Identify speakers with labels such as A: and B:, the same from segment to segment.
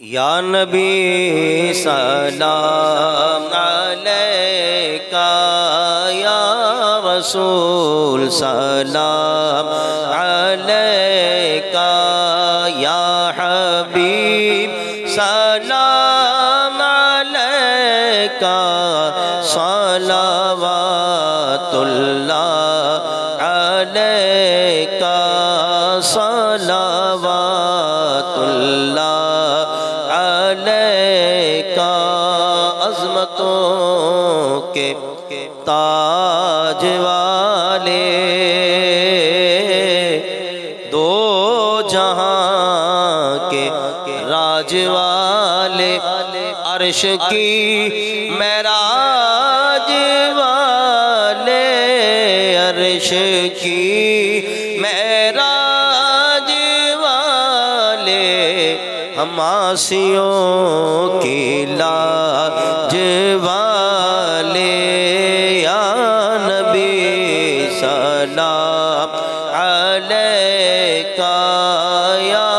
A: یا نبی سلام علیکہ یا رسول سلام علیکہ یا حبیب سلام علیکہ صلوات اللہ علیکہ صلوات اللہ علیکہ عظمتوں کے تاج والے دو جہاں کے راج والے عرش کی معراج والے عرش کی معراج والے حماسیوں کی لاج والے یا نبی سلام علیکہ یا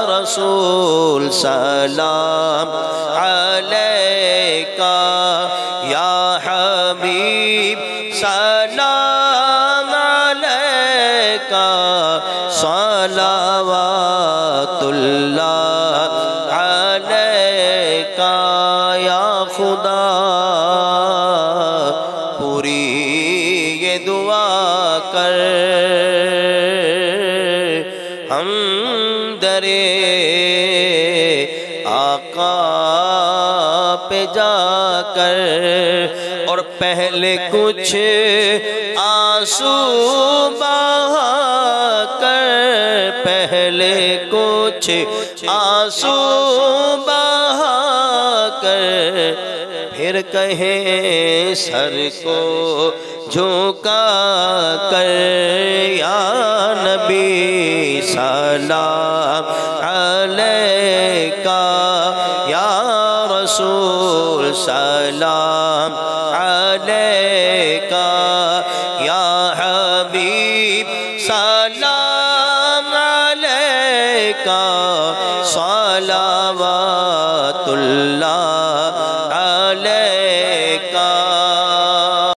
A: رسول سلام علیکہ یا حبیب سلام علیکہ صلوات اللہ علیکہ یا خدا پوری یہ دعا کر ہم درے آقا پہ جا کر اور پہلے کچھ آنسو بہا کر پہلے کچھ آنسو بہا کر پھر کہیں سر کو جھکا کر یا نبی سلام علیکہ یا رسول سلام علیکہ یا حبیب سلام علیکہ صلوات اللہ